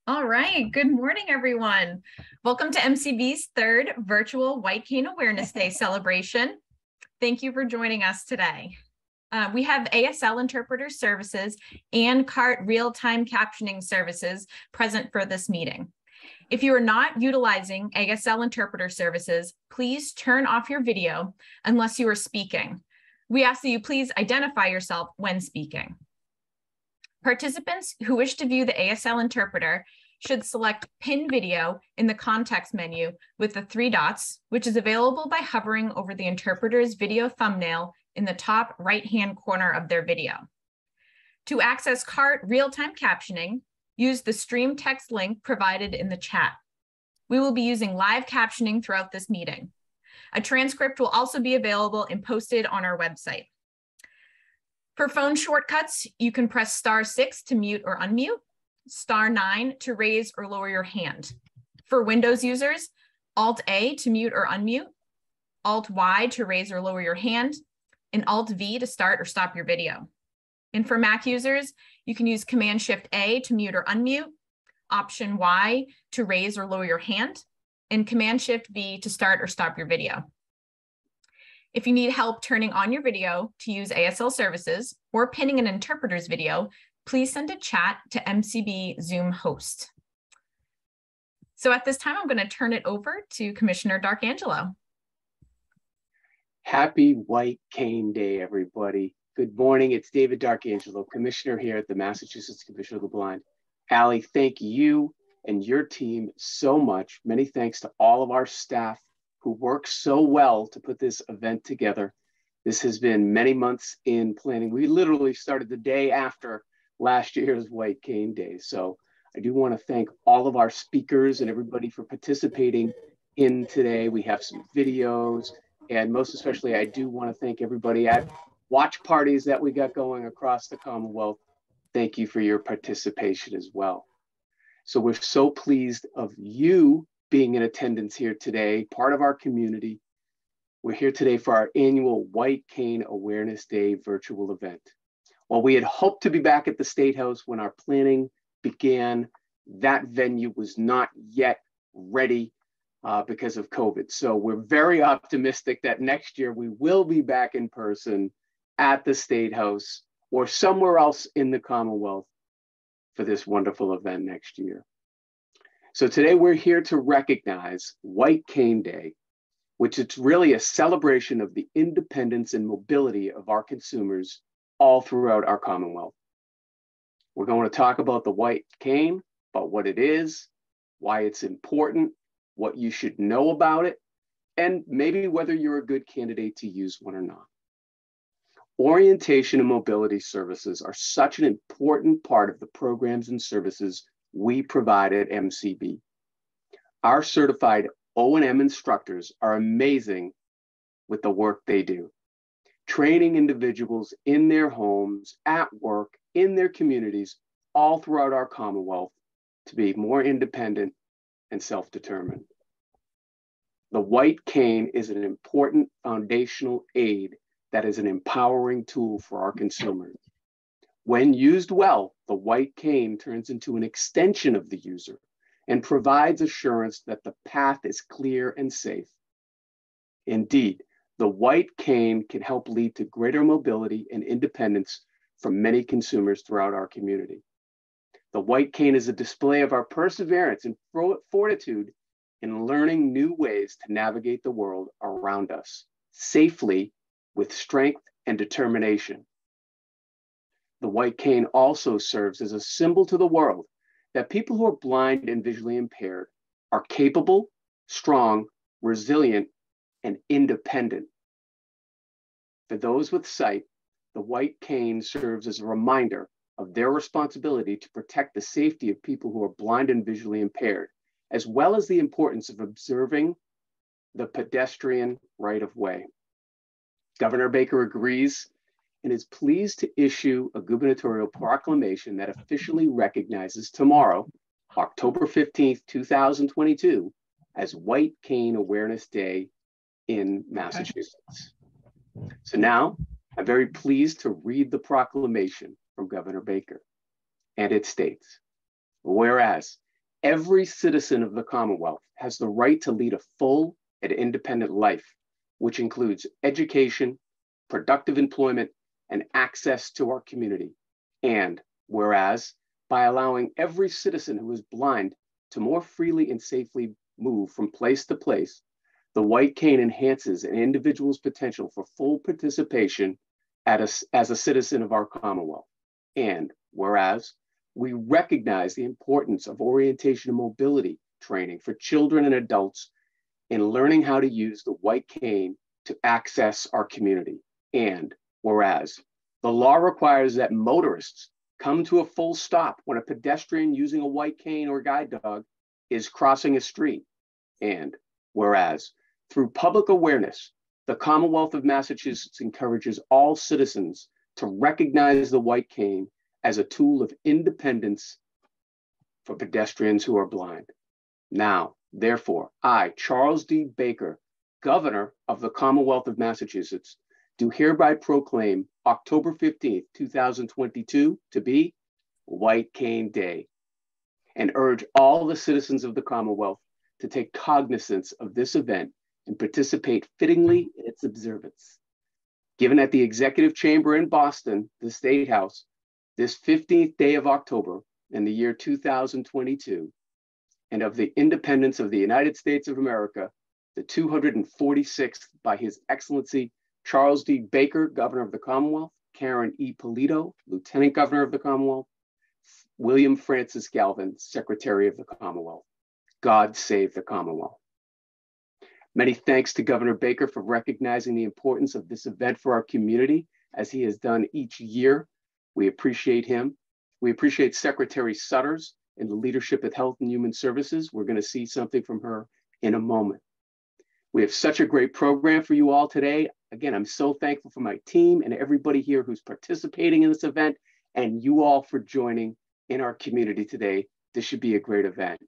All right. Good morning, everyone. Welcome to MCB's third virtual White Cane Awareness Day celebration. Thank you for joining us today. We have ASL interpreter services and CART real-time captioning services present for this meeting. If you are not utilizing ASL interpreter services, please turn off your video unless you are speaking. We ask that you please identify yourself when speaking. Participants who wish to view the ASL interpreter should select Pin Video in the context menu with the three dots, which is available by hovering over the interpreter's video thumbnail in the top right-hand corner of their video. To access CART real-time captioning, use the stream text link provided in the chat. We will be using live captioning throughout this meeting. A transcript will also be available and posted on our website. For phone shortcuts, you can press *6 to mute or unmute, *9 to raise or lower your hand. For Windows users, Alt-A to mute or unmute, Alt-Y to raise or lower your hand, and Alt-V to start or stop your video. And for Mac users, you can use Command-Shift-A to mute or unmute, Option-Y to raise or lower your hand, and Command-Shift-V to start or stop your video. If you need help turning on your video to use ASL services or pinning an interpreter's video, please send a chat to MCB Zoom host. So at this time, I'm going to turn it over to Commissioner Darkangelo. Happy White Cane Day, everybody. Good morning. It's David Darkangelo, Commissioner here at the Massachusetts Commission of the Blind. Allie, thank you and your team so much. Many thanks to all of our staff who worked so well to put this event together. This has been many months in planning. We literally started the day after last year's White Cane Day. So I do want to thank all of our speakers and everybody for participating in today. We have some videos, and most especially, I do want to thank everybody at watch parties that we got going across the Commonwealth. Thank you for your participation as well. So we're so pleased of you being in attendance here today, part of our community. We're here today for our annual White Cane Awareness Day virtual event. While we had hoped to be back at the State House when our planning began, that venue was not yet ready because of COVID. So we're very optimistic that next year we will be back in person at the State House or somewhere else in the Commonwealth for this wonderful event next year. So today we're here to recognize White Cane Day, which is really a celebration of the independence and mobility of our consumers all throughout our Commonwealth. We're going to talk about the white cane, about what it is, why it's important, what you should know about it, and maybe whether you're a good candidate to use one or not. Orientation and mobility services are such an important part of the programs and services we provide at MCB. Our certified O&M instructors are amazing with the work they do, training individuals in their homes, at work, in their communities, all throughout our Commonwealth to be more independent and self-determined. The white cane is an important foundational aid that is an empowering tool for our consumers. When used well, the white cane turns into an extension of the user and provides assurance that the path is clear and safe. Indeed, the white cane can help lead to greater mobility and independence for many consumers throughout our community. The white cane is a display of our perseverance and fortitude in learning new ways to navigate the world around us safely with strength and determination. The white cane also serves as a symbol to the world that people who are blind and visually impaired are capable, strong, resilient, and independent. For those with sight, the white cane serves as a reminder of their responsibility to protect the safety of people who are blind and visually impaired, as well as the importance of observing the pedestrian right-of-way. Governor Baker agrees and is pleased to issue a gubernatorial proclamation that officially recognizes tomorrow, October 15th, 2022, as White Cane Awareness Day in Massachusetts. So now, I'm very pleased to read the proclamation from Governor Baker. And it states, whereas Every citizen of the Commonwealth has the right to lead a full and independent life, which includes education, productive employment, and access to our community. And whereas, by allowing every citizen who is blind to more freely and safely move from place to place, the white cane enhances an individual's potential for full participation as a citizen of our Commonwealth. And whereas, we recognize the importance of orientation and mobility training for children and adults in learning how to use the white cane to access our community. And whereas, the law requires that motorists come to a full stop when a pedestrian using a white cane or guide dog is crossing a street. And whereas, through public awareness, the Commonwealth of Massachusetts encourages all citizens to recognize the white cane as a tool of independence for pedestrians who are blind. Now, therefore, I, Charles D. Baker, Governor of the Commonwealth of Massachusetts, do hereby proclaim October 15th, 2022 to be White Cane Day, and urge all the citizens of the Commonwealth to take cognizance of this event and participate fittingly in its observance. Given at the Executive Chamber in Boston, the State House, this 15th day of October in the year 2022, and of the independence of the United States of America, the 246th by His Excellency Charles D. Baker, Governor of the Commonwealth, Karen E. Polito, Lieutenant Governor of the Commonwealth, William Francis Galvin, Secretary of the Commonwealth. God save the Commonwealth. Many thanks to Governor Baker for recognizing the importance of this event for our community, as he has done each year. We appreciate him. We appreciate Secretary Sutters and the leadership at Health and Human Services. We're going to see something from her in a moment. We have such a great program for you all today. Again, I'm so thankful for my team and everybody here who's participating in this event, and you all for joining in our community today. This should be a great event.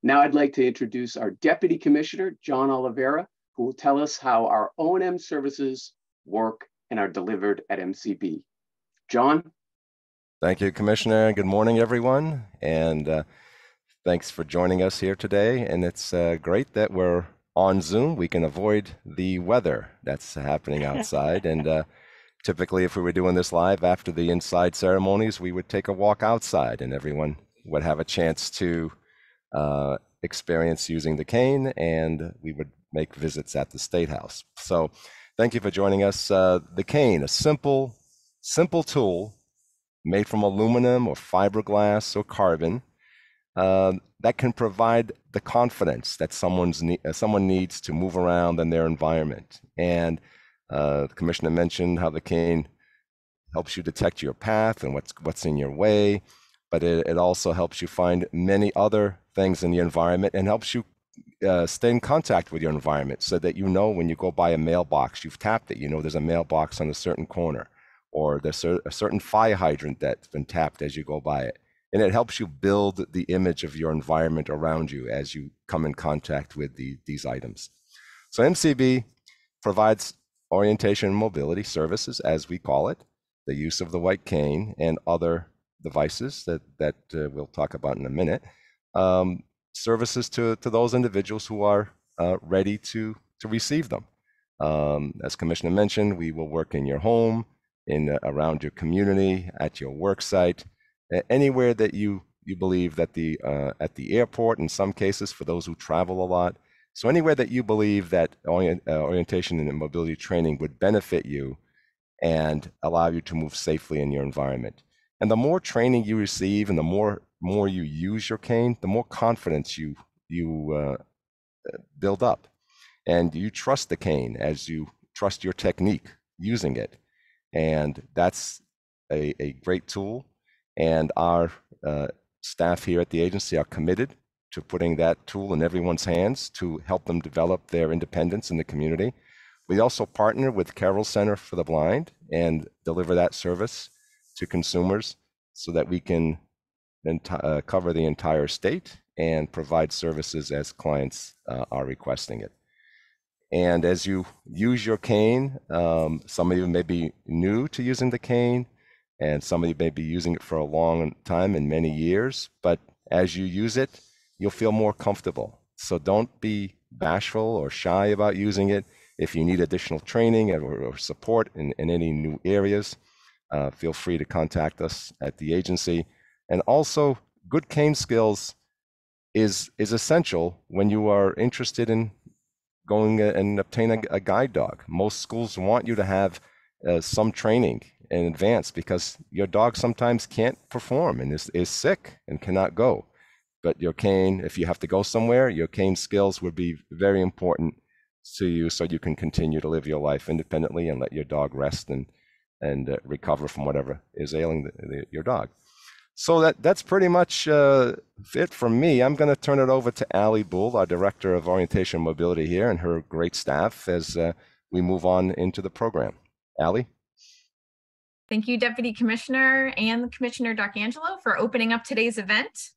Now I'd like to introduce our Deputy Commissioner, John Oliveira, who will tell us how our O&M services work and are delivered at MCB. John? Thank you, Commissioner. Good morning, everyone. And thanks for joining us here today. And it's great that we're on Zoom. We can avoid the weather that's happening outside. And typically, if we were doing this live after the inside ceremonies, we would take a walk outside and everyone would have a chance to experience using the cane, and we would make visits at the State House. So thank you for joining us. The cane, a simple tool made from aluminum or fiberglass or carbon that can provide the confidence that someone needs to move around in their environment. And the Commissioner mentioned how the cane helps you detect your path and what's in your way, but it also helps you find many other things in the environment and helps you stay in contact with your environment, so that you know when you go by a mailbox, you've tapped it, you know there's a mailbox on a certain corner, or there's a certain fire hydrant that's been tapped as you go by it. And it helps you build the image of your environment around you as you come in contact with these items. So MCB provides orientation and mobility services, as we call it, the use of the white cane and other devices that we'll talk about in a minute, services to those individuals who are ready to receive them. As Commissioner mentioned, we will work in your home, around your community, at your work site, anywhere that you believe that at the airport, in some cases for those who travel a lot. So anywhere that you believe that orientation and mobility training would benefit you and allow you to move safely in your environment. And the more training you receive and the more you use your cane, the more confidence you build up. And you trust the cane as you trust your technique using it. And that's a great tool. And our staff here at the agency are committed to putting that tool in everyone's hands to help them develop their independence in the community. We also partner with Carroll Center for the Blind and deliver that service to consumers so that we can cover the entire state and provide services as clients are requesting it. And as you use your cane, some of you may be new to using the cane, and some of you may be using it for a long time and many years, but as you use it, you'll feel more comfortable. So don't be bashful or shy about using it. If you need additional training or support in any new areas, feel free to contact us at the agency. And also, good cane skills is essential when you are interested in going and obtain a guide dog. Most schools want you to have some training in advance because your dog sometimes can't perform and is sick and cannot go. But your cane, if you have to go somewhere, your cane skills would be very important to you so you can continue to live your life independently and let your dog rest and recover from whatever is ailing your dog. So that's pretty much it from me. I'm going to turn it over to Allie Bull, our Director of Orientation and Mobility here, and her great staff as we move on into the program. Allie? Thank you, Deputy Commissioner and Commissioner D'Angelo, for opening up today's event.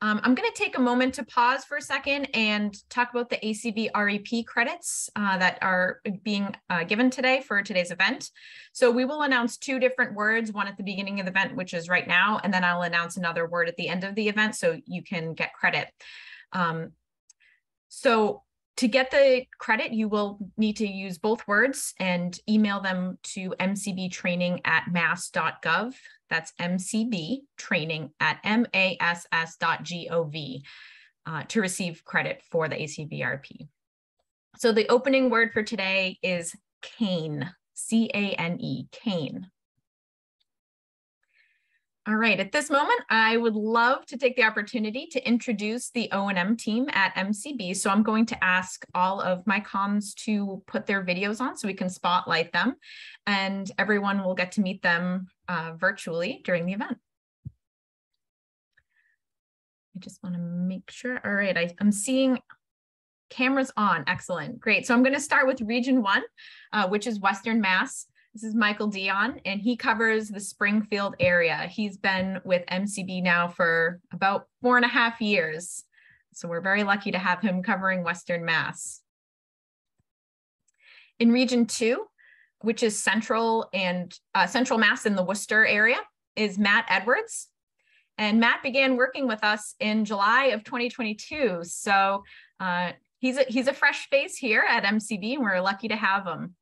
I'm going to take a moment to pause for a second and talk about the ACB REP credits that are being given today for today's event. So we will announce two different words, one at the beginning of the event, which is right now, and then I'll announce another word at the end of the event so you can get credit. So to get the credit, you will need to use both words and email them to mcbtraining@mass.gov. That's mcbtraining@mass.gov to receive credit for the ACB-RP. So the opening word for today is cane, C-A-N-E, cane. All right, at this moment, I would love to take the opportunity to introduce the O&M team at MCB. So I'm going to ask all of my comms to put their videos on so we can spotlight them, and everyone will get to meet them virtually during the event. I just want to make sure. All right, I'm seeing cameras on. Excellent, great. So I'm going to start with Region 1, which is Western Mass. This is Michael Dion, and he covers the Springfield area. He's been with MCB now for about 4.5 years. So we're very lucky to have him covering Western Mass. In Region 2, which is Central Mass in the Worcester area, is Matt Edwards. And Matt began working with us in July of 2022. So he's a fresh face here at MCB, and we're lucky to have him.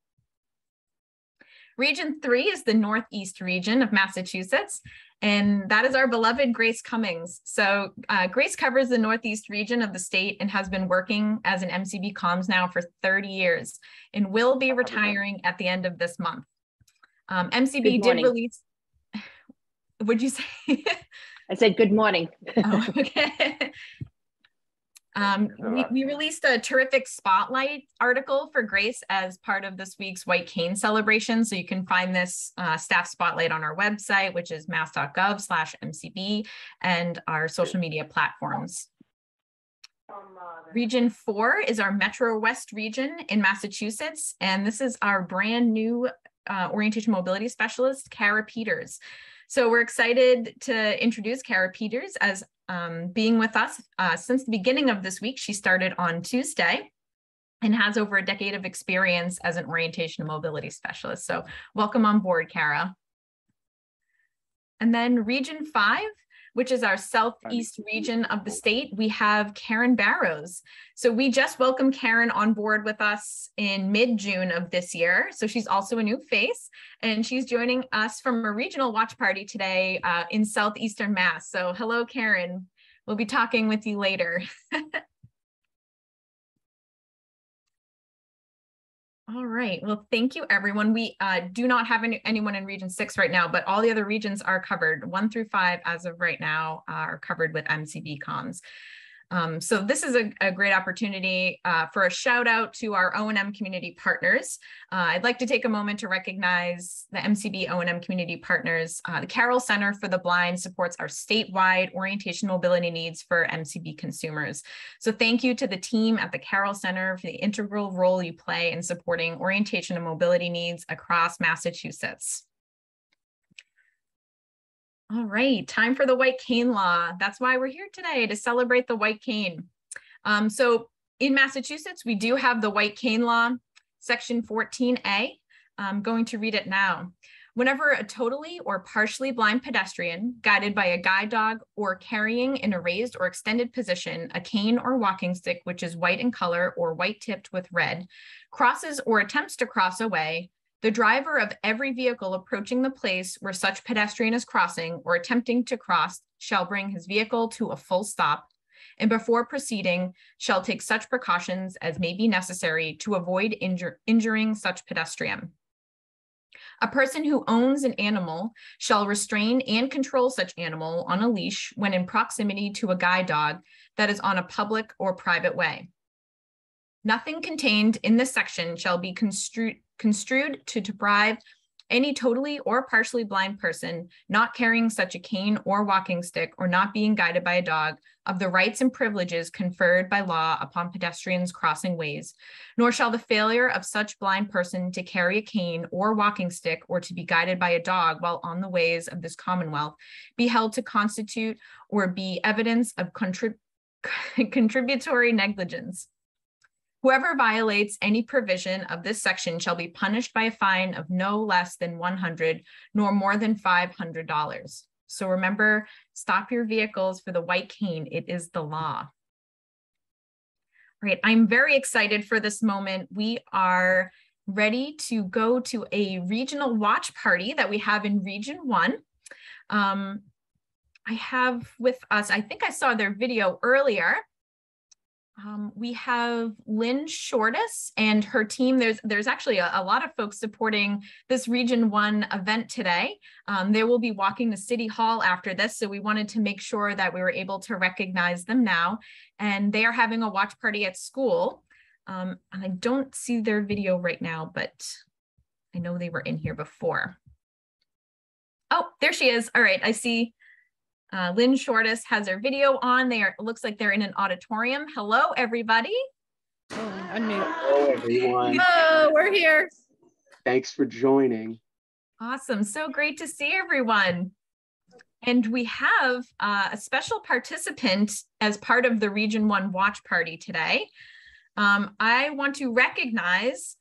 Region 3 is the Northeast region of Massachusetts, and that is our beloved Grace Cummings. So Grace covers the Northeast region of the state and has been working as an MCB comms now for 30 years and will be retiring at the end of this month. MCB did release, what'd you say? I said good morning. Oh, okay. We released a terrific spotlight article for Grace as part of this week's White Cane celebration. So you can find this staff spotlight on our website, which is mass.gov/MCB, and our social media platforms. Region 4 is our Metro West region in Massachusetts. And this is our brand new orientation mobility specialist, Kara Peters. So we're excited to introduce Kara Peters as being with us since the beginning of this week. She started on Tuesday and has over a decade of experience as an orientation and mobility specialist. So welcome on board, Kara. And then Region 5, which is our Southeast region of the state, we have Karen Barrows. So we just welcomed Karen on board with us in mid-June of this year. So she's also a new face, and she's joining us from a regional watch party today in Southeastern Mass. So hello, Karen. We'll be talking with you later. All right, well, thank you, everyone. We do not have anyone in Region 6 right now, but all the other regions are covered. 1 through 5, as of right now, are covered with MCB comms. So this is a great opportunity for a shout out to our O&M community partners. I'd like to take a moment to recognize the MCB O&M community partners. The Carroll Center for the Blind supports our statewide orientation mobility needs for MCB consumers. So thank you to the team at the Carroll Center for the integral role you play in supporting orientation and mobility needs across Massachusetts. All right, time for the White Cane Law. That's why we're here today, to celebrate the White Cane. So in Massachusetts, we do have the White Cane Law, Section 14A. I'm going to read it now. Whenever a totally or partially blind pedestrian, guided by a guide dog or carrying in a raised or extended position a cane or walking stick, which is white in color or white tipped with red, crosses or attempts to cross a way, the driver of every vehicle approaching the place where such pedestrian is crossing or attempting to cross shall bring his vehicle to a full stop, and before proceeding shall take such precautions as may be necessary to avoid injuring such pedestrian. A person who owns an animal shall restrain and control such animal on a leash when in proximity to a guide dog that is on a public or private way. Nothing contained in this section shall be construed to deprive any totally or partially blind person not carrying such a cane or walking stick or not being guided by a dog of the rights and privileges conferred by law upon pedestrians crossing ways, nor shall the failure of such blind person to carry a cane or walking stick or to be guided by a dog while on the ways of this Commonwealth be held to constitute or be evidence of contributory negligence. Whoever violates any provision of this section shall be punished by a fine of no less than $100 nor more than $500. So remember, stop your vehicles for the white cane. It is the law. All right, I'm very excited for this moment. We are ready to go to a regional watch party that we have in Region 1. I have with us, I think I saw their video earlier. We have Lynn Shortis and her team. There's actually a lot of folks supporting this Region 1 event today. They will be walking to City Hall after this, so we wanted to make sure that we were able to recognize them now. And they are having a watch party at school. And I don't see their video right now, but I know they were in here before. Oh, there she is. All right, I see. Lynn Shortis has her video on. It looks like they're in an auditorium. Hello, everybody. Oh, unmute. Hello, everyone. Hello, we're here. Thanks for joining. Awesome. So great to see everyone. And we have a special participant as part of the Region 1 watch party today. I want to recognize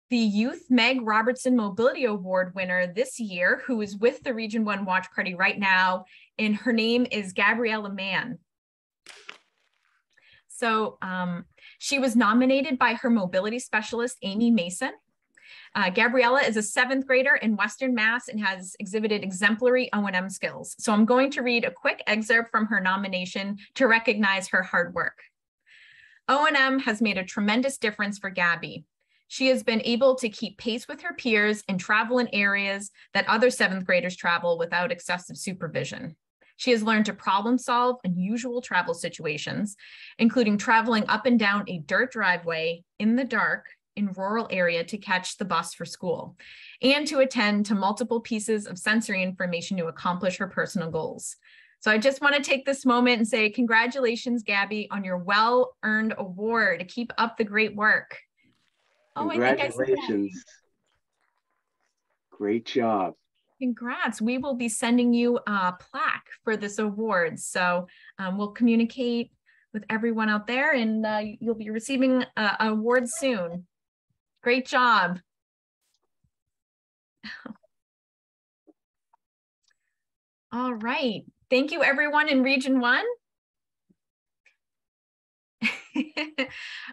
the Youth Meg Robertson Mobility Award winner this year, who is with the Region 1 watch party right now, and her name is Gabriella Mann. So she was nominated by her mobility specialist, Amy Mason. Gabriella is a 7th grader in Western Mass and has exhibited exemplary O&M skills. So I'm going to read a quick excerpt from her nomination to recognize her hard work. O&M has made a tremendous difference for Gabby. She has been able to keep pace with her peers and travel in areas that other 7th graders travel without excessive supervision. She has learned to problem solve unusual travel situations, including traveling up and down a dirt driveway in the dark in rural area to catch the bus for school, and to attend to multiple pieces of sensory information to accomplish her personal goals. So I just want to take this moment and say, congratulations, Gabby, on your well-earned award. Keep up the great work. Congratulations. Great job. Congrats. We will be sending you a plaque for this award. So we'll communicate with everyone out there, and you'll be receiving an award soon. Great job. All right. Thank you, everyone in Region 1.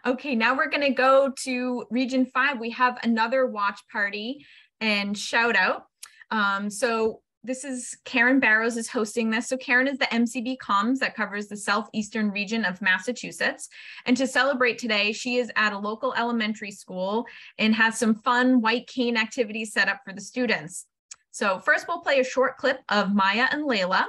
Okay, now we're going to go to Region 5. We have another watch party and shout out. So this is Karen Barrows is hosting this. So Karen is the MCB comms that covers the southeastern region of Massachusetts. And to celebrate today, she is at a local elementary school and has some fun white cane activities set up for the students. So first we'll play a short clip of Maya and Layla.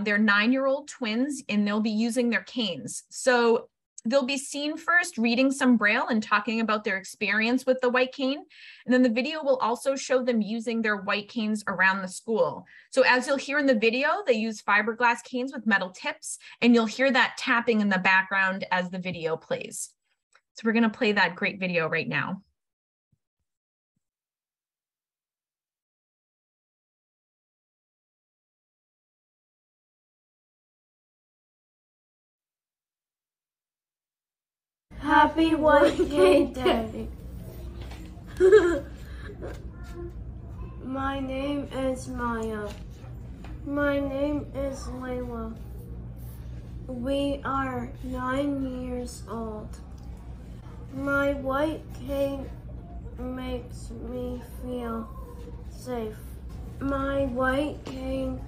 They're 9-year-old twins and they'll be using their canes. So they'll be seen first reading some Braille and talking about their experience with the white cane. And then the video will also show them using their white canes around the school. So as you'll hear in the video, they use fiberglass canes with metal tips, and you'll hear that tapping in the background as the video plays. So we're going to play that great video right now. Happy White Cane Day. My name is Maya. My name is Layla. We are 9 years old. My white cane makes me feel safe. My white cane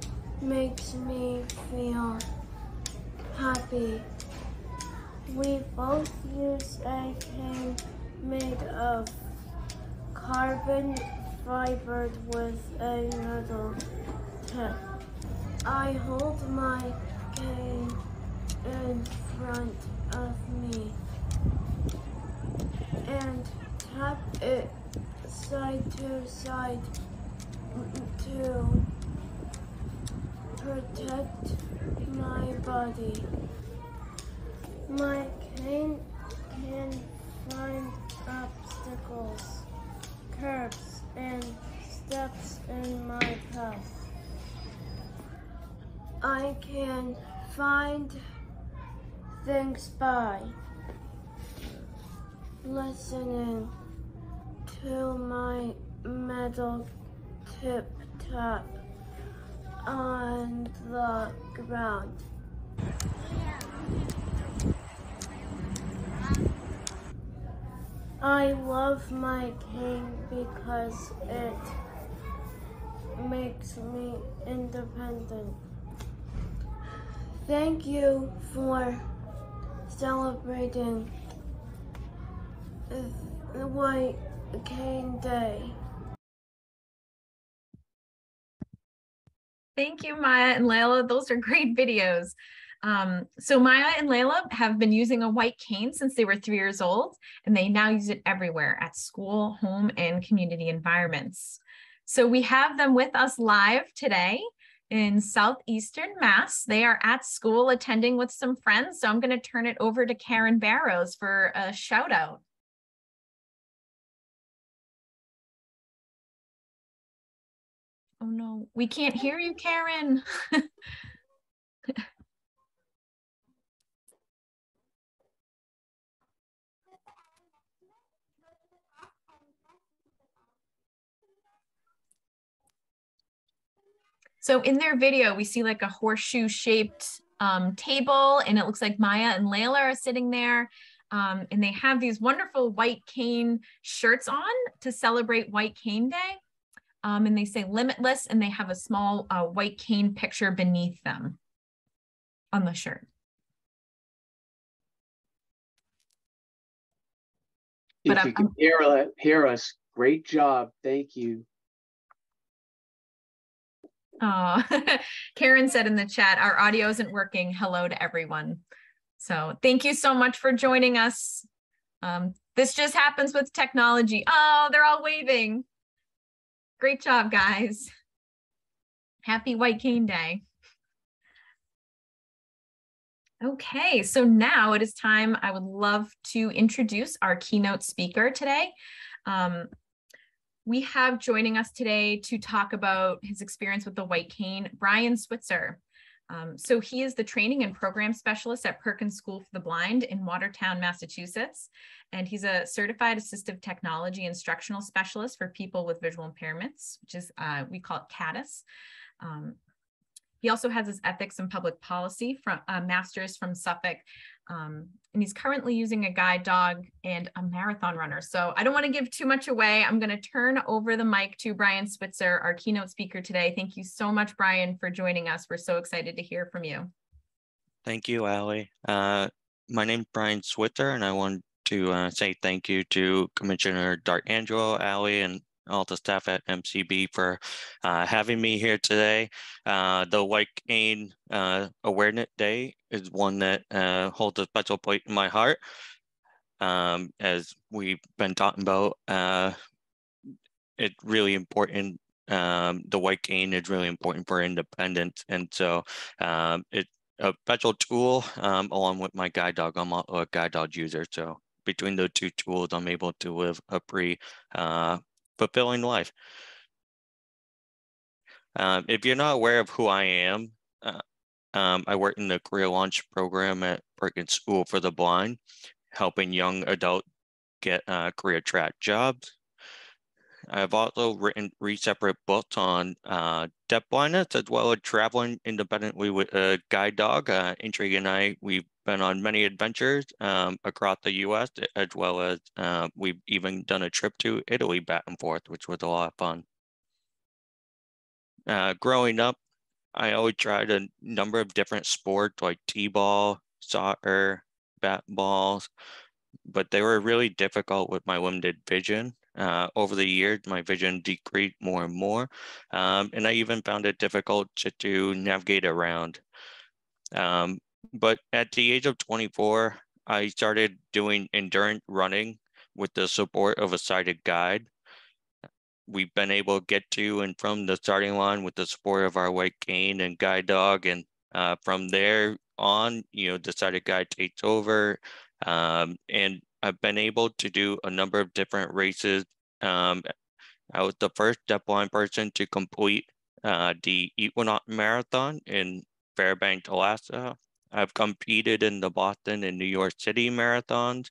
makes me feel happy. We both use a cane made of carbon fiber with a metal tip. I hold my cane in front of me and tap it side to side to protect my body. My cane can find obstacles, curbs, and steps in my path. I can find things by listening to my metal tip tap on the ground. I love my cane because it makes me independent. Thank you for celebrating the White Cane Day. Thank you, Maya and Layla. Those are great videos. So Maya and Layla have been using a white cane since they were 3 years old, and they now use it everywhere at school, home, and community environments. So we have them with us live today in Southeastern Mass. They are at school attending with some friends. So I'm going to turn it over to Karen Barrows for a shout out. Oh no, we can't hear you, Karen. So in their video, we see like a horseshoe shaped table, and it looks like Maya and Layla are sitting there. And they have these wonderful white cane shirts on to celebrate White Cane Day. And they say limitless, and they have a small white cane picture beneath them on the shirt. If you can hear us, great job. Thank you. Karen said in the chat, our audio isn't working. Hello to everyone. So thank you so much for joining us. This just happens with technology. Oh, they're all waving. Great job, guys. Happy White Cane Day. Okay, so now it is time. I would love to introduce our keynote speaker today. We have joining us today to talk about his experience with the white cane, Brian Switzer. So he is the training and program specialist at Perkins School for the Blind in Watertown, Massachusetts. And he's a certified assistive technology instructional specialist for people with visual impairments, which is, we call it CADIS. He also has his ethics and public policy from master's from Suffolk. And he's currently using a guide dog and a marathon runner. So I don't want to give too much away. I'm going to turn over the mic to Brian Switzer, our keynote speaker today. Thank you so much, Brian, for joining us. We're so excited to hear from you. Thank you, Allie. My name's Brian Switzer, and I want to say thank you to Commissioner D'Angelo, Allie, and all the staff at MCB for having me here today. The White Cane Awareness Day is one that holds a special place in my heart. As we've been talking about, it's really important. The white cane is really important for independence. And so it's a special tool along with my guide dog. I'm a guide dog user. So between the two tools, I'm able to live a pretty fulfilling life. If you're not aware of who I am, I work in the Career Launch program at Perkins School for the Blind, helping young adults get career track jobs. I've also written 3 separate books on deaf blindness, as well as traveling independently with a guide dog. Intrigue and I, we've been on many adventures across the U.S., as well as we've even done a trip to Italy back and forth, which was a lot of fun. Growing up, I always tried a number of different sports like t-ball, soccer, bat balls, but they were really difficult with my limited vision. Over the years, my vision decreased more and more, and I even found it difficult to navigate around. But at the age of 24, I started doing endurance running with the support of a sighted guide. We've been able to get to and from the starting line with the support of our white cane and guide dog. And from there on, the sighted guide takes over. And I've been able to do a number of different races. I was the first deafblind person to complete the Equinox Marathon in Fairbanks, Alaska. I've competed in the Boston and New York City marathons.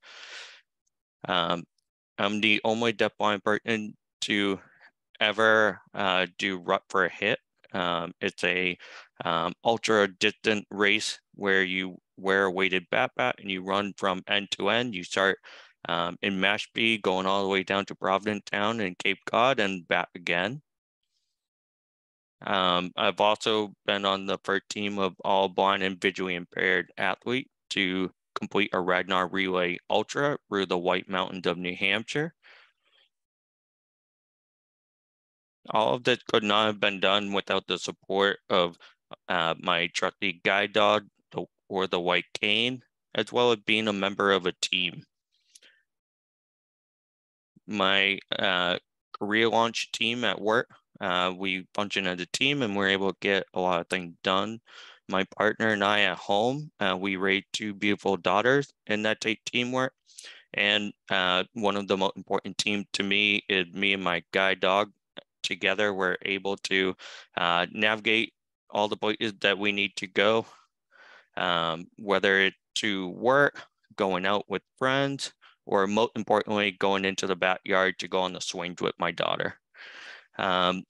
I'm the only deafblind person to ever do Rut for a Hit. It's a ultra distant race where you wear a weighted backpack and you run from end to end. You start in Mashpee, going all the way down to Provincetown and Cape Cod and back again. I've also been on the first team of all blind and visually impaired athletes to complete a Ragnar Relay Ultra through the White Mountains of New Hampshire. All of this could not have been done without the support of my trusty guide dog or the white cane, as well as being a member of a team. My career launch team at work, we function as a team and we're able to get a lot of things done. My partner and I at home, we raised 2 beautiful daughters, and that takes teamwork. And one of the most important teams to me is me and my guide dog. Together, we're able to navigate all the places that we need to go, whether it's to work, going out with friends, or most importantly, going into the backyard to go on the swings with my daughter. And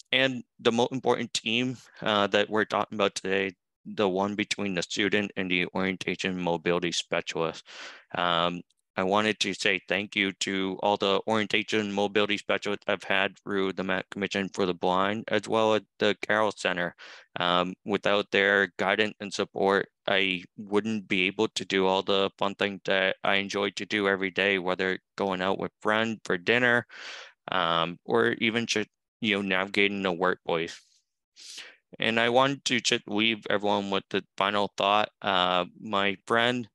the most important team that we're talking about today, the one between the student and the orientation mobility specialist. I wanted to say thank you to all the orientation mobility specialists I've had through the Met Commission for the Blind, as well as the Carroll Center. Without their guidance and support, I wouldn't be able to do all the fun things that I enjoy to do every day, whether going out with friends for dinner, or even just, navigating the workplace. And I wanted to just leave everyone with the final thought. My friend,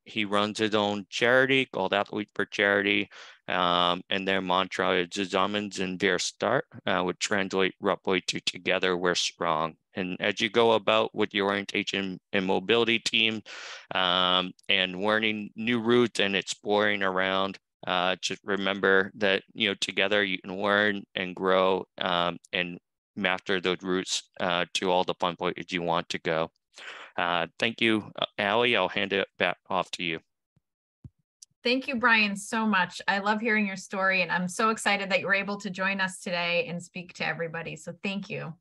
he runs his own charity called Athletes for Charity, and their mantra is "Zusammen sind wir stark," which translates roughly to "Together we're strong." And as you go about with your orientation and mobility team, and learning new routes and exploring around, just remember that together you can learn and grow and master those routes to all the fun places you want to go. Thank you, Allie. I'll hand it back off to you. Thank you, Brian, so much. I love hearing your story, and I'm so excited that you were able to join us today and speak to everybody. So thank you.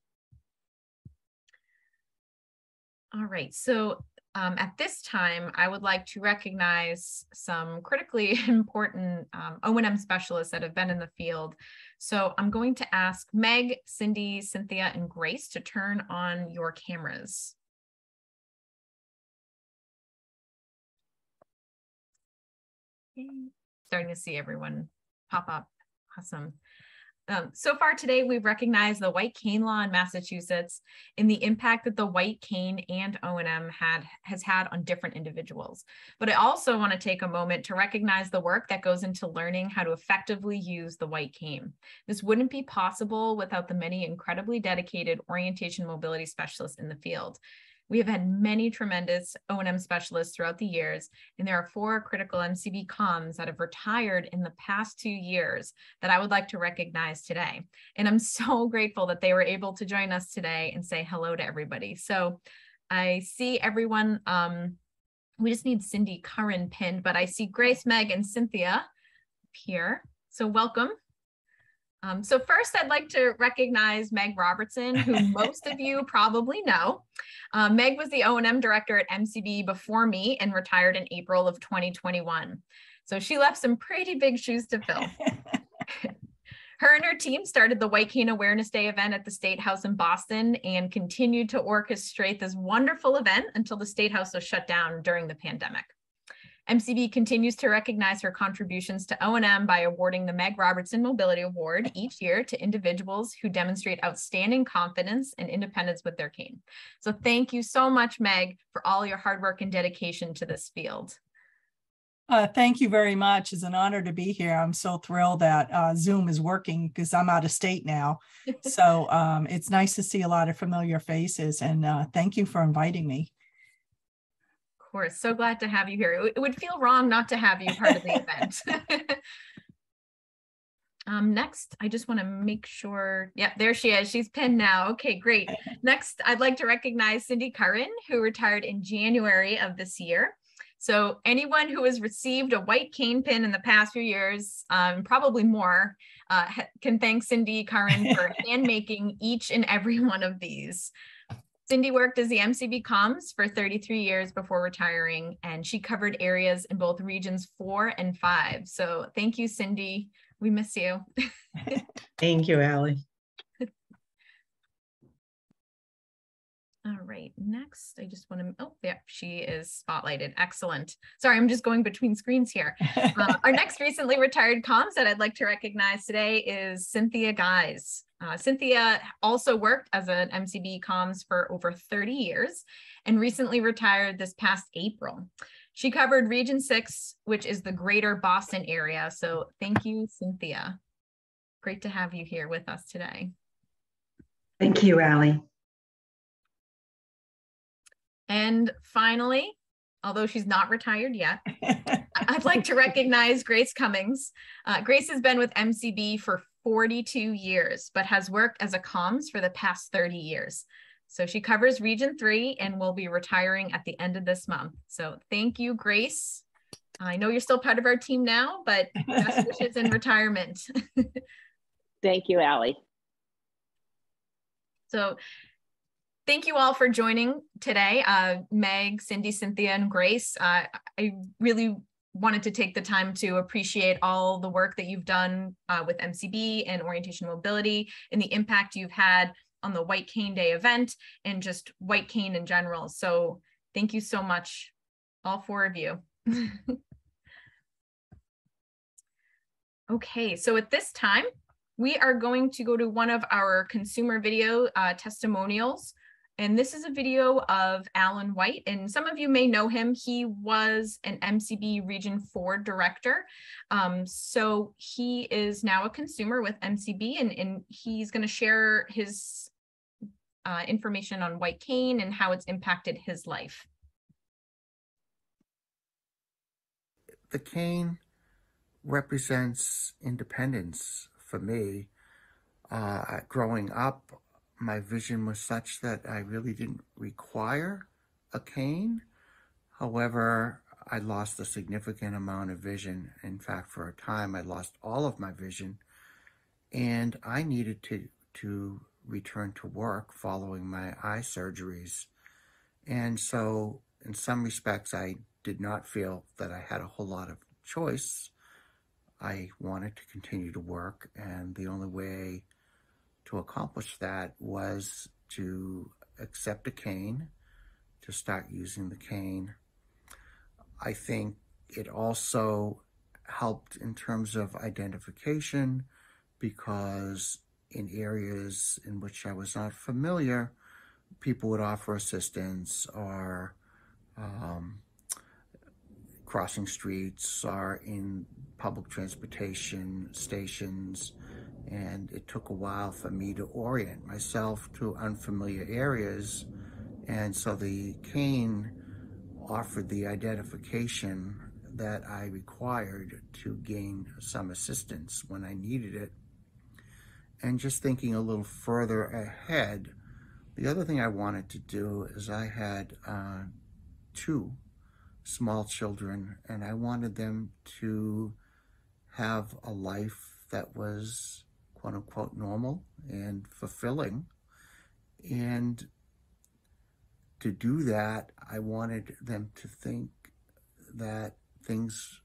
All right, so at this time, I would like to recognize some critically important O&M specialists that have been in the field. So I'm going to ask Meg, Cindy, Cynthia, and Grace to turn on your cameras. Starting to see everyone pop up. Awesome. So far today, we've recognized the white cane law in Massachusetts and the impact that the white cane and O&M has had on different individuals. But I also want to take a moment to recognize the work that goes into learning how to effectively use the white cane. This wouldn't be possible without the many incredibly dedicated orientation mobility specialists in the field. We have had many tremendous O&M specialists throughout the years, and there are 4 critical MCB comms that have retired in the past 2 years that I would like to recognize today. And I'm so grateful that they were able to join us today and say hello to everybody. So I see everyone, we just need Cindy Curran pinned, but I see Grace, Meg, and Cynthia here. So welcome. So first, I'd like to recognize Meg Robertson, who most of you probably know. Meg was the O&M director at MCB before me and retired in April of 2021. So she left some pretty big shoes to fill. Her and her team started the White Cane Awareness Day event at the State House in Boston and continued to orchestrate this wonderful event until the State House was shut down during the pandemic. MCB continues to recognize her contributions to O&M by awarding the Meg Robertson Mobility Award each year to individuals who demonstrate outstanding confidence and independence with their cane. So thank you so much, Meg, for all your hard work and dedication to this field. Thank you very much. It's an honor to be here. I'm so thrilled that Zoom is working because I'm out of state now. So it's nice to see a lot of familiar faces, and thank you for inviting me. Of course, so glad to have you here. It would feel wrong not to have you part of the event. Next, I just want to make sure, yeah, there she is. She's pinned now. Okay, great. Next, I'd like to recognize Cindy Curran, who retired in January of this year. So anyone who has received a white cane pin in the past few years, probably more, can thank Cindy Curran for hand making each and every one of these. Cindy worked as the MCB comms for 33 years before retiring, and she covered areas in both regions 4 and 5. So thank you, Cindy. We miss you. Thank you, Allie. All right, next, I just want to, oh, yeah, she is spotlighted. Excellent. Sorry, I'm just going between screens here. Our next recently retired comms that I'd like to recognize today is Cynthia Guys. Cynthia also worked as an MCB comms for over 30 years and recently retired this past April. She covered Region 6, which is the greater Boston area. So thank you, Cynthia. Great to have you here with us today. Thank you, Allie. And finally, although she's not retired yet, I'd like to recognize Grace Cummings. Grace has been with MCB for 42 years, but has worked as a comms for the past 30 years. So she covers Region 3 and will be retiring at the end of this month. So thank you, Grace. I know you're still part of our team now, but best wishes in retirement. Thank you, Allie. So thank you all for joining today. Meg, Cindy, Cynthia, and Grace. I really wanted to take the time to appreciate all the work that you've done with MCB and Orientation Mobility and the impact you've had on the White Cane Day event and just White Cane in general. So thank you so much, all 4 of you. Okay, so at this time, we are going to go to one of our consumer video testimonials. And this is a video of Alan White, and some of you may know him. He was an MCB Region 4 director. So he is now a consumer with MCB, and he's going to share his information on White Cane and how it's impacted his life. The cane represents independence for me. Growing up, my vision was such that I really didn't require a cane. However, I lost a significant amount of vision. In fact, for a time, I lost all of my vision, and I needed to return to work following my eye surgeries. And so, in some respects, I did not feel that I had a whole lot of choice. I wanted to continue to work, and the only way to accomplish that was to accept a cane, to start using the cane. I think it also helped in terms of identification, because in areas in which I was not familiar, people would offer assistance or crossing streets or in public transportation stations. And it took a while for me to orient myself to unfamiliar areas. And so the cane offered the identification that I required to gain some assistance when I needed it. And just thinking a little further ahead, the other thing I wanted to do is I had 2 small children, and I wanted them to have a life that was quote unquote normal and fulfilling. And to do that, I wanted them to think that things,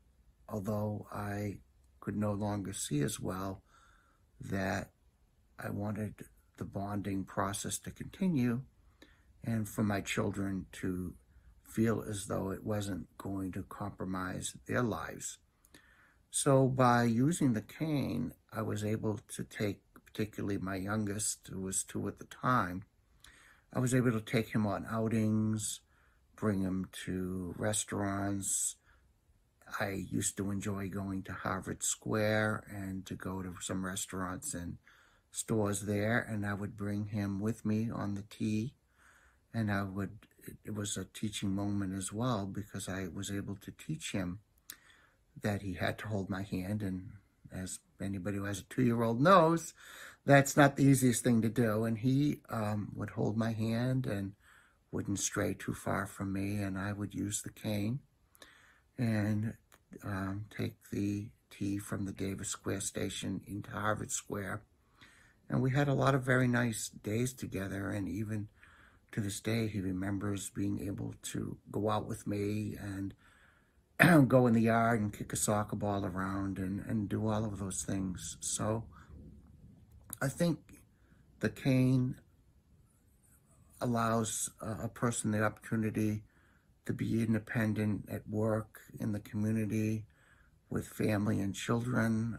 although I could no longer see as well, that I wanted the bonding process to continue and for my children to feel as though it wasn't going to compromise their lives. So by using the cane, I was able to take, particularly my youngest, who was 2 at the time, I was able to take him on outings, bring him to restaurants. I used to enjoy going to Harvard Square and to go to some restaurants and stores there, and I would bring him with me on the T, and it was a teaching moment as well, because I was able to teach him that he had to hold my hand, and as anybody who has a 2-year-old knows, that's not the easiest thing to do, and he would hold my hand and wouldn't stray too far from me, and I would use the cane and take the T from the Davis Square station into Harvard Square. And we had a lot of very nice days together, and even to this day, he remembers being able to go out with me and go in the yard and kick a soccer ball around and do all of those things. So I think the cane allows a person the opportunity to be independent at work, in the community, with family and children.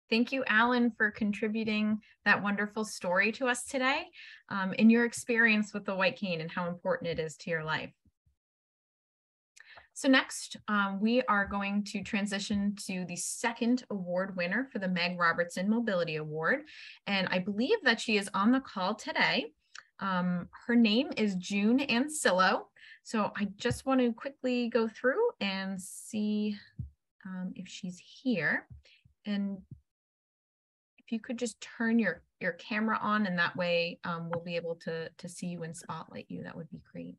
Thank you, Alan, for contributing that wonderful story to us today, in your experience with the white cane and how important it is to your life. So next, we are going to transition to the second award winner for the Meg Robertson Mobility Award. And I believe that she is on the call today. Her name is June Ancillo. So I just want to quickly go through and see if she's here. And if you could just turn your camera on, and that way we'll be able to see you and spotlight you, that would be great.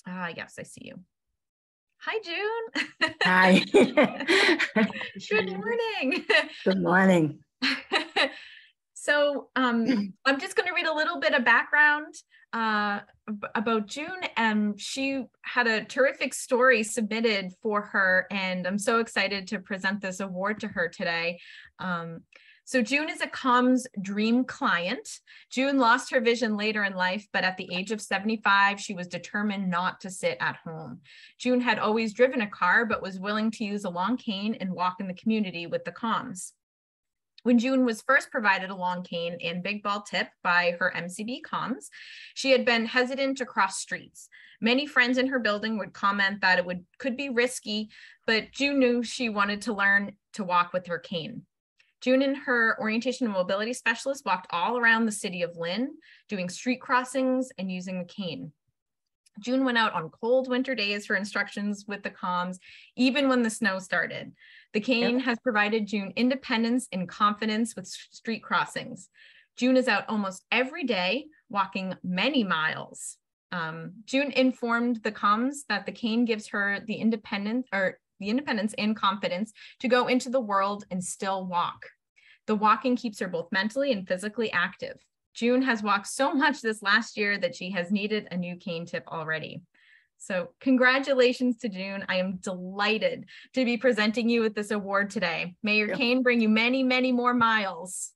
Yes, I see you. Hi, June. Hi. Good morning. Good morning. So I'm just going to read a little bit of background about June. She had a terrific story submitted for her, and I'm so excited to present this award to her today. So June is a comms dream client. June lost her vision later in life, but at the age of 75, she was determined not to sit at home. June had always driven a car, but was willing to use a long cane and walk in the community with the comms. When June was first provided a long cane and big ball tip by her MCB comms, she had been hesitant to cross streets. Many friends in her building would comment that it could be risky, but June knew she wanted to learn to walk with her cane. June and her orientation and mobility specialist walked all around the city of Lynn, doing street crossings and using the cane. June went out on cold winter days for instructions with the comms, even when the snow started. The cane has provided June independence and confidence with street crossings. June is out almost every day, walking many miles. June informed the comms that the cane gives her the independence and confidence to go into the world and still walk. The walking keeps her both mentally and physically active. June has walked so much this last year that she has needed a new cane tip already. So congratulations to June. I am delighted to be presenting you with this award today. May your cane bring you many, many more miles.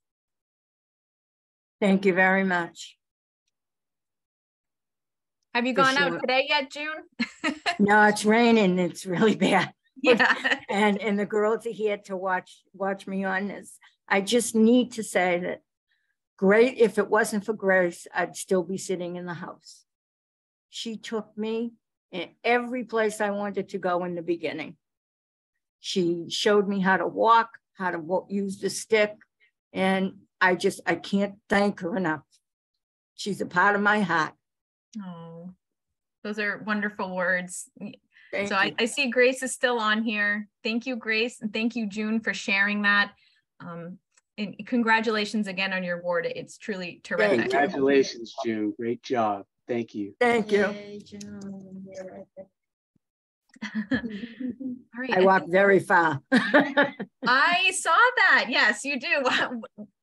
Thank you very much. Have you gone out today yet, June? No, it's raining. It's really bad. Yeah. And the girls are here to watch me on this. I just need to say that great, if it wasn't for Grace, I'd still be sitting in the house. She took me in every place I wanted to go in the beginning. She showed me how to walk, how to use the stick, and I can't thank her enough. She's a part of my heart. Oh, those are wonderful words. Thank so you. I see Grace is still on here. Thank you, Grace, and thank you, June, for sharing that. And congratulations again on your award. It's truly terrific. Congratulations, June. Great job. Thank you. Thank you. All right. I walk very far. I saw that. Yes, you do.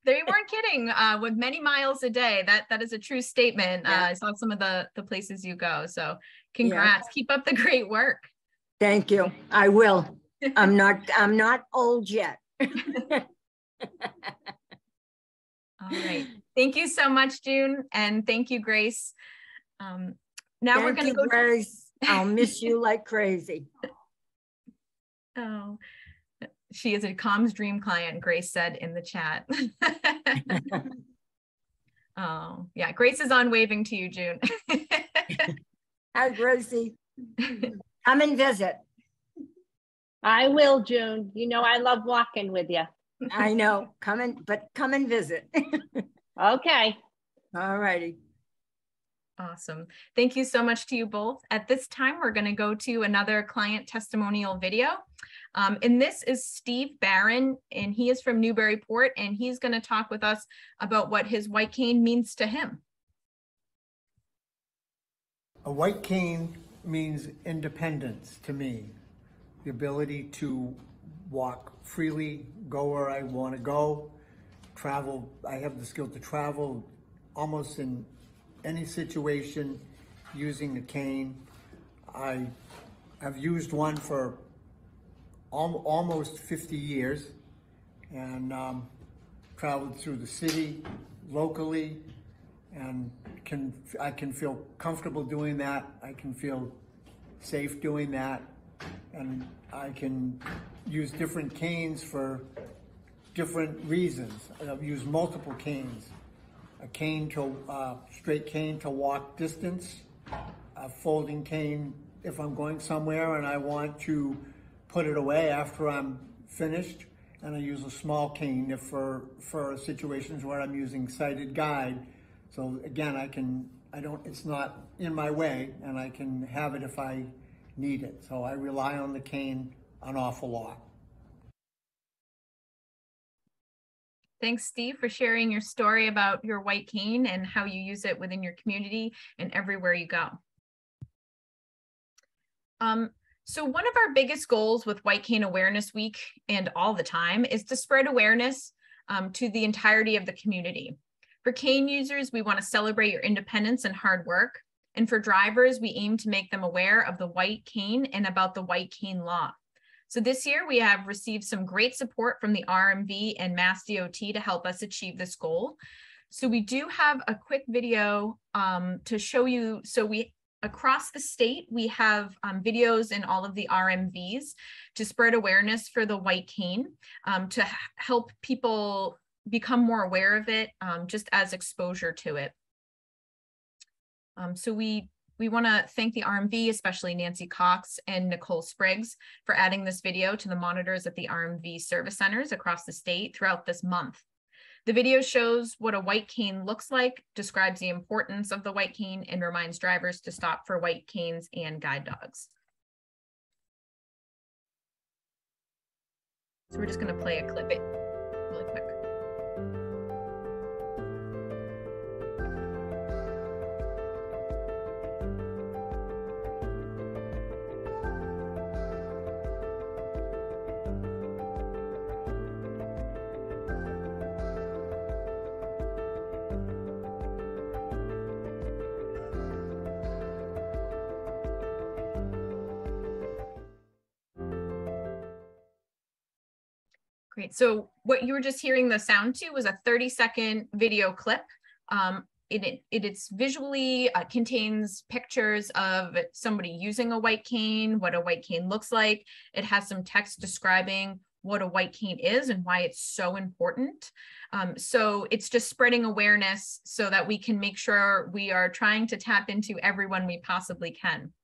They weren't kidding. With many miles a day, that is a true statement. Yeah. I saw some of the places you go. So congrats. Keep up the great work. Thank you. I will. I'm not old yet. All right. Thank you so much, June. And thank you, Grace. Now we're going to go. Grace. I'll miss you like crazy. Oh, she is a Comms Dream client, Grace said in the chat. Oh, yeah. Grace is on waving to you, June. Hi, Gracie. Come and visit. I will, June. You know, I love walking with you. I know. Come and visit. Okay. All righty. Awesome. Thank you so much to you both. At this time, we're going to go to another client testimonial video. And this is Steve Barron, and he is from Newburyport, and he's going to talk with us about what his white cane means to him. A white cane means independence to me. The ability to walk freely, go where I want to go, travel. I have the skill to travel almost in any situation using a cane. I have used one for almost 50 years and traveled through the city locally, and I can feel comfortable doing that. I can feel safe doing that, and I can use different canes for different reasons. I've used multiple canes. A straight cane to walk distance, a folding cane if I'm going somewhere and I want to put it away after I'm finished, and I use a small cane if for situations where I'm using sighted guide. So again, it's not in my way, and I can have it if I need it. So I rely on the cane an awful lot. Thanks, Steve, for sharing your story about your white cane and how you use it within your community and everywhere you go. So one of our biggest goals with White Cane Awareness Week and all the time is to spread awareness to the entirety of the community. For cane users, we want to celebrate your independence and hard work. And for drivers, we aim to make them aware of the white cane and about the white cane law. So this year we have received some great support from the RMV and Mass DOT to help us achieve this goal. So we do have a quick video to show you. So across the state, we have videos in all of the RMVs to spread awareness for the white cane, to help people become more aware of it, just as exposure to it. So we want to thank the RMV, especially Nancy Cox and Nicole Spriggs, for adding this video to the monitors at the RMV service centers across the state throughout this month. The video shows what a white cane looks like, describes the importance of the white cane, and reminds drivers to stop for white canes and guide dogs. So we're just going to play a clip really quick. Great. So what you were just hearing the sound to was a 30-second video clip. It's visually contains pictures of somebody using a white cane, what a white cane looks like. It has some text describing what a white cane is and why it's so important. So it's just spreading awareness so that we can make sure we are trying to tap into everyone we possibly can.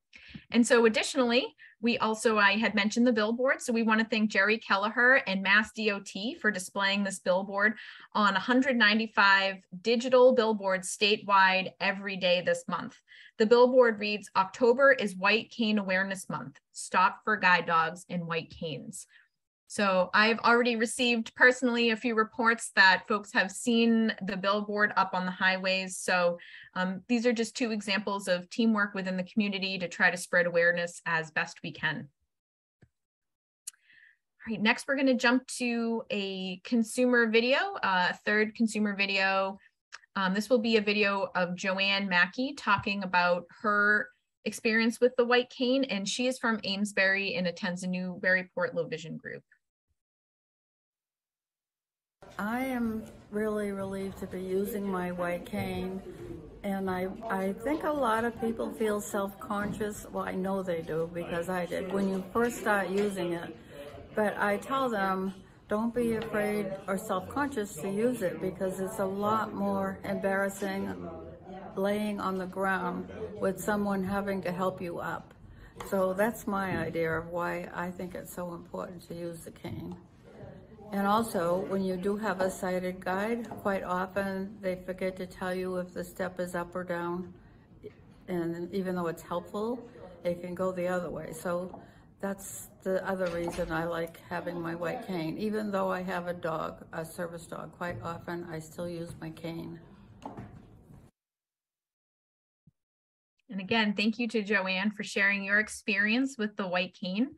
And so additionally, I had mentioned the billboard. So we want to thank Jerry Kelleher and Mass DOT for displaying this billboard on 195 digital billboards statewide every day this month. The billboard reads, "October is White Cane Awareness Month. Stop for guide dogs and white canes." So I've already received personally a few reports that folks have seen the billboard up on the highways. So these are just 2 examples of teamwork within the community to try to spread awareness as best we can. All right, next we're going to jump to a consumer video, a 3rd consumer video. This will be a video of Joanne Mackey talking about her experience with the white cane, and she is from Amesbury and attends a Newburyport Low Vision group. I am really relieved to be using my white cane, and I think a lot of people feel self-conscious. Well, I know they do because I did when you first start using it. But I tell them, don't be afraid or self-conscious to use it because it's a lot more embarrassing laying on the ground with someone having to help you up. So that's my idea of why I think it's so important to use the cane. And also, when you do have a sighted guide, quite often they forget to tell you if the step is up or down. And even though it's helpful, it can go the other way. So that's the other reason I like having my white cane. Even though I have a dog, a service dog, quite often I still use my cane. And again, thank you to Joanne for sharing your experience with the white cane.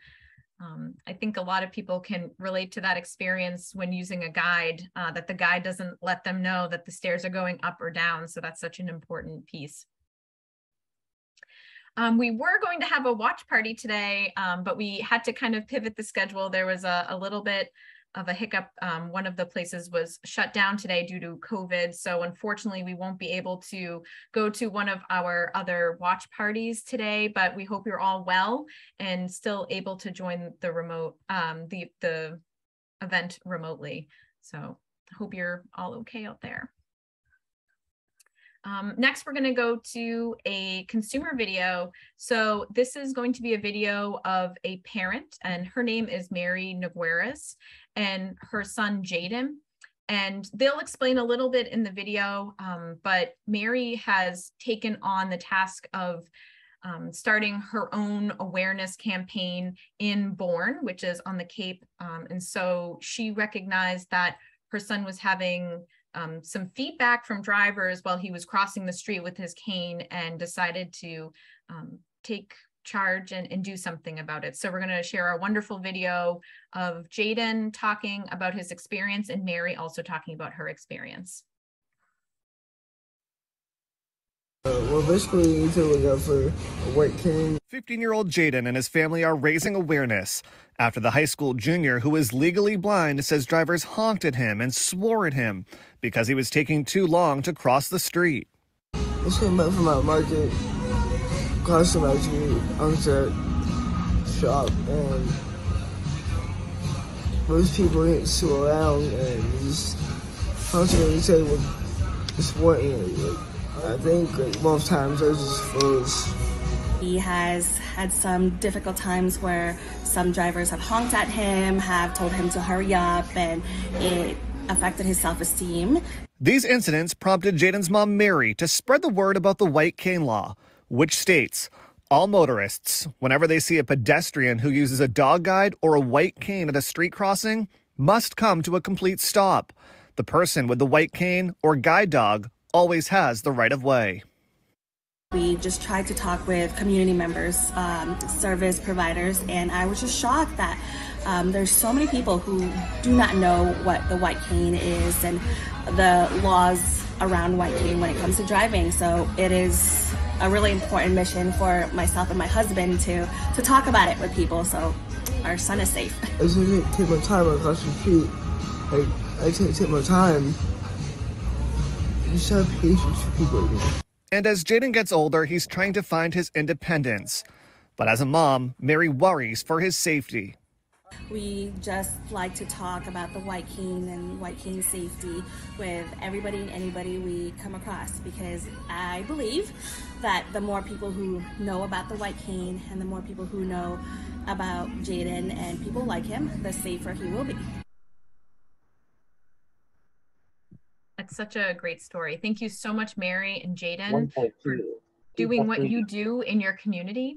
I think a lot of people can relate to that experience when using a guide, that the guide doesn't let them know that the stairs are going up or down. So that's such an important piece. We were going to have a watch party today, but we had to kind of pivot the schedule. There was a little bit of a hiccup. One of the places was shut down today due to COVID. So unfortunately, we won't be able to go to one of our other watch parties today, but we hope you're all well and still able to join the remote, the event remotely. So I hope you're all okay out there. Next, we're going to go to a consumer video. So this is going to be a video of a parent, and her name is Mary Nogueras, and her son Jaden. And they'll explain a little bit in the video, but Mary has taken on the task of starting her own awareness campaign in Bourne, which is on the Cape. And so she recognized that her son was having some feedback from drivers while he was crossing the street with his cane, and decided to take charge and do something about it. So we're going to share a wonderful video of Jaden talking about his experience and Mary also talking about her experience. Well, basically, you need to look out for a white cane. 15-year-old Jaden and his family are raising awareness after the high school junior who is legally blind says drivers honked at him and swore at him because he was taking too long to cross the street. I came back from my market, crossed my street, onset shop, and most people didn't swore around and just constantly say what just wanting. I think most times I just froze. He has had some difficult times where some drivers have honked at him, have told him to hurry up, and it affected his self-esteem. These incidents prompted Jaden's mom, Mary, to spread the word about the white cane law, which states all motorists, whenever they see a pedestrian who uses a dog guide or a white cane at a street crossing, must come to a complete stop. The person with the white cane or guide dog always has the right of way. We just tried to talk with community members, service providers, and I was just shocked that there's so many people who do not know what the white cane is and the laws around white cane when it comes to driving. So it is a really important mission for myself and my husband to talk about it with people so our son is safe. I just didn't take my time across the street. I didn't take my time. Just have patience with people. And as Jaden gets older, he's trying to find his independence. But as a mom, Mary worries for his safety. We just like to talk about the white cane and white cane safety with everybody and anybody we come across, because I believe that the more people who know about the white cane and the more people who know about Jaden and people like him, the safer he will be. That's such a great story. Thank you so much, Mary and Jaden, for doing what you do in your community.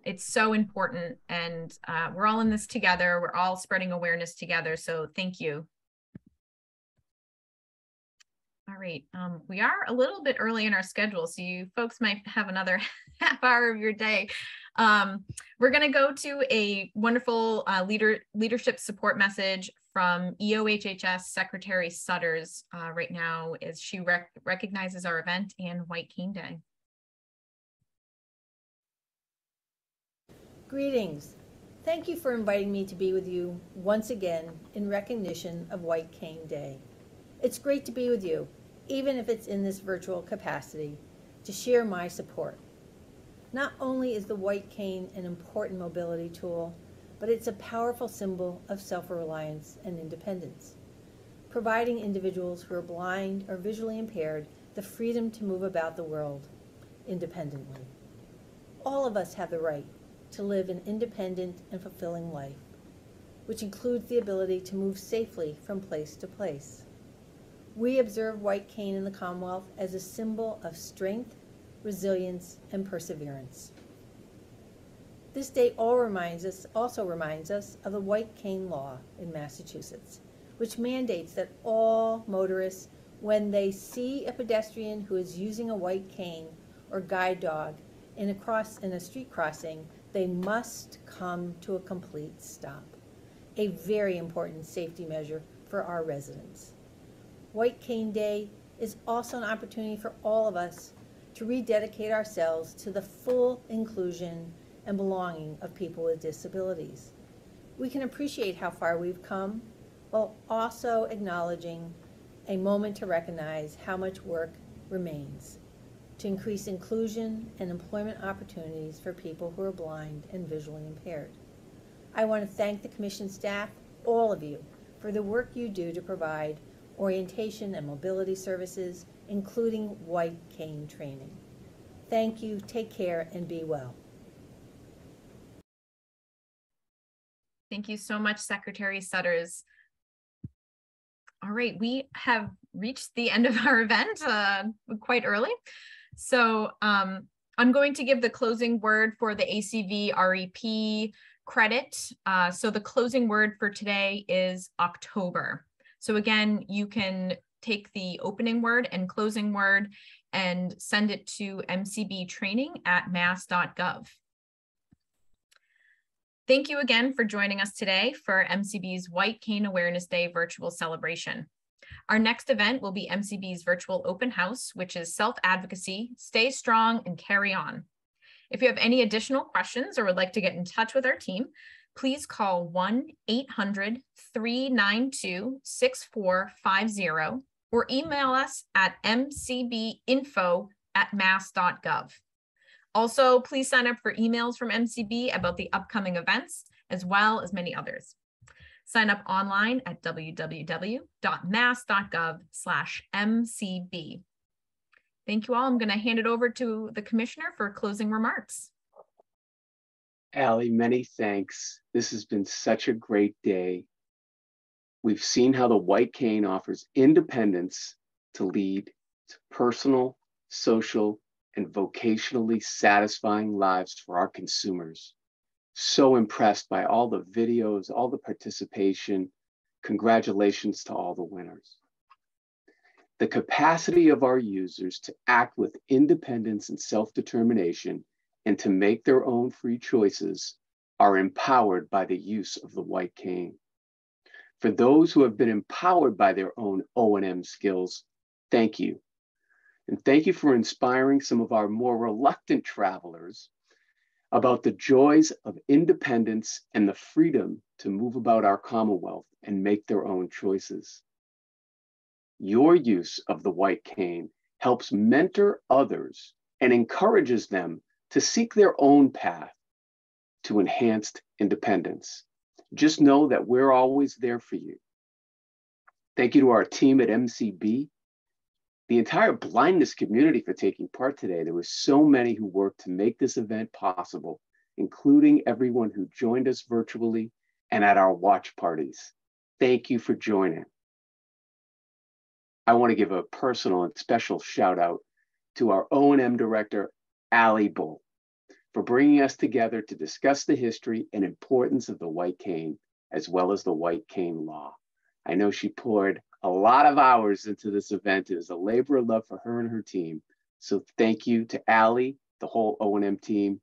It's so important, and we're all in this together. We're all spreading awareness together. So thank you. All right, we are a little bit early in our schedule, so you folks might have another half hour of your day. We're going to go to a wonderful leadership support message from EOHHS Secretary Sutters right now as she recognizes our event and White Cane Day. Greetings. Thank you for inviting me to be with you once again in recognition of White Cane Day. It's great to be with you, even if it's in this virtual capacity, to share my support. Not only is the white cane an important mobility tool, but it's a powerful symbol of self-reliance and independence, providing individuals who are blind or visually impaired the freedom to move about the world independently. All of us have the right to live an independent and fulfilling life, which includes the ability to move safely from place to place. We observe white cane in the Commonwealth as a symbol of strength, resilience, and perseverance. This day also reminds us of the White Cane Law in Massachusetts, which mandates that all motorists, when they see a pedestrian who is using a white cane or guide dog in a street crossing, they must come to a complete stop. A very important safety measure for our residents. White Cane Day is also an opportunity for all of us to rededicate ourselves to the full inclusion and belonging of people with disabilities. We can appreciate how far we've come while also acknowledging a moment to recognize how much work remains to increase inclusion and employment opportunities for people who are blind and visually impaired. I want to thank the Commission staff, all of you, for the work you do to provide orientation and mobility services, including white cane training. Thank you, take care, and be well. Thank you so much, Secretary Sutters. All right, we have reached the end of our event quite early. So I'm going to give the closing word for the ACV REP credit. So the closing word for today is October. So again, you can take the opening word and closing word and send it to mcbtraining@mass.gov. Thank you again for joining us today for MCB's White Cane Awareness Day virtual celebration. Our next event will be MCB's virtual open house, which is self-advocacy, stay strong, and carry on. If you have any additional questions or would like to get in touch with our team, please call 1-800-392-6450 or email us at mcbinfo@mass.gov. Also, please sign up for emails from MCB about the upcoming events, as well as many others. Sign up online at www.mass.gov/MCB. Thank you all. I'm going to hand it over to the Commissioner for closing remarks. Allie, many thanks. This has been such a great day. We've seen how the white cane offers independence to lead to personal, social, and vocationally satisfying lives for our consumers. So impressed by all the videos, all the participation. Congratulations to all the winners. The capacity of our users to act with independence and self-determination and to make their own free choices are empowered by the use of the white cane. For those who have been empowered by their own O&M skills, thank you. And thank you for inspiring some of our more reluctant travelers about the joys of independence and the freedom to move about our Commonwealth and make their own choices. Your use of the white cane helps mentor others and encourages them to seek their own path to enhanced independence. Just know that we're always there for you. Thank you to our team at MCB, the entire blindness community for taking part today. There were so many who worked to make this event possible, including everyone who joined us virtually and at our watch parties. Thank you for joining. I want to give a personal and special shout out to our O&M director, Allie Bull, for bringing us together to discuss the history and importance of the white cane, as well as the white cane law. I know she poured a lot of hours into this event. It was a labor of love for her and her team. So thank you to Allie, the whole O&M team,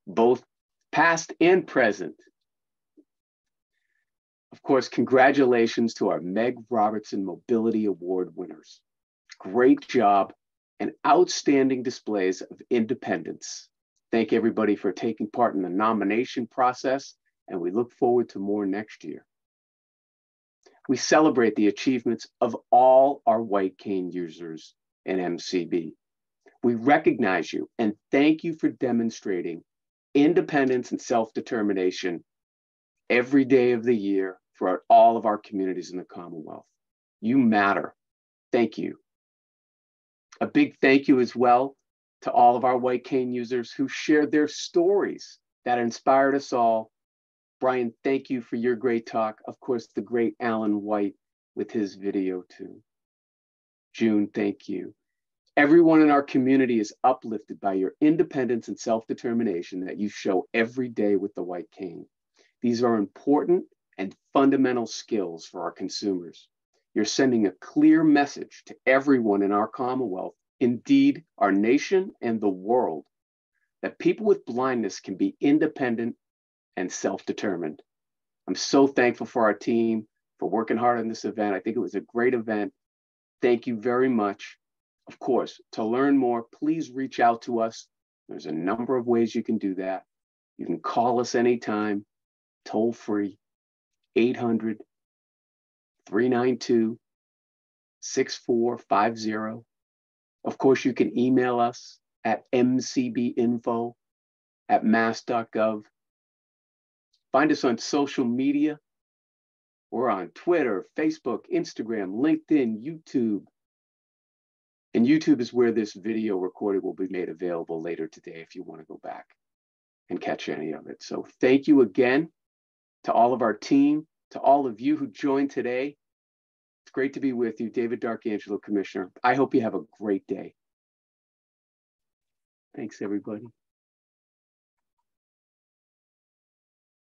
both past and present. Of course, congratulations to our Meg Robertson Mobility Award winners. Great job and outstanding displays of independence. Thank everybody for taking part in the nomination process, and we look forward to more next year. We celebrate the achievements of all our white cane users in MCB. We recognize you and thank you for demonstrating independence and self-determination every day of the year throughout all of our communities in the Commonwealth. You matter. Thank you. A big thank you as well to all of our white cane users who shared their stories that inspired us all. Brian, thank you for your great talk. Of course, the great Alan White with his video too. June, thank you. Everyone in our community is uplifted by your independence and self-determination that you show every day with the white cane. These are important and fundamental skills for our consumers. You're sending a clear message to everyone in our Commonwealth, indeed our nation and the world, that people with blindness can be independent and self-determined. I'm so thankful for our team for working hard on this event. I think it was a great event. Thank you very much. Of course, to learn more, please reach out to us. There's a number of ways you can do that. You can call us anytime, toll free, 800-392-6450. Of course, you can email us at mcbinfo@mass.gov. Find us on social media. We're on Twitter, Facebook, Instagram, LinkedIn, YouTube. And YouTube is where this video recording will be made available later today if you want to go back and catch any of it. So thank you again to all of our team, to all of you who joined today. It's great to be with you, David D'Arcangelo, Commissioner. I hope you have a great day. Thanks, everybody.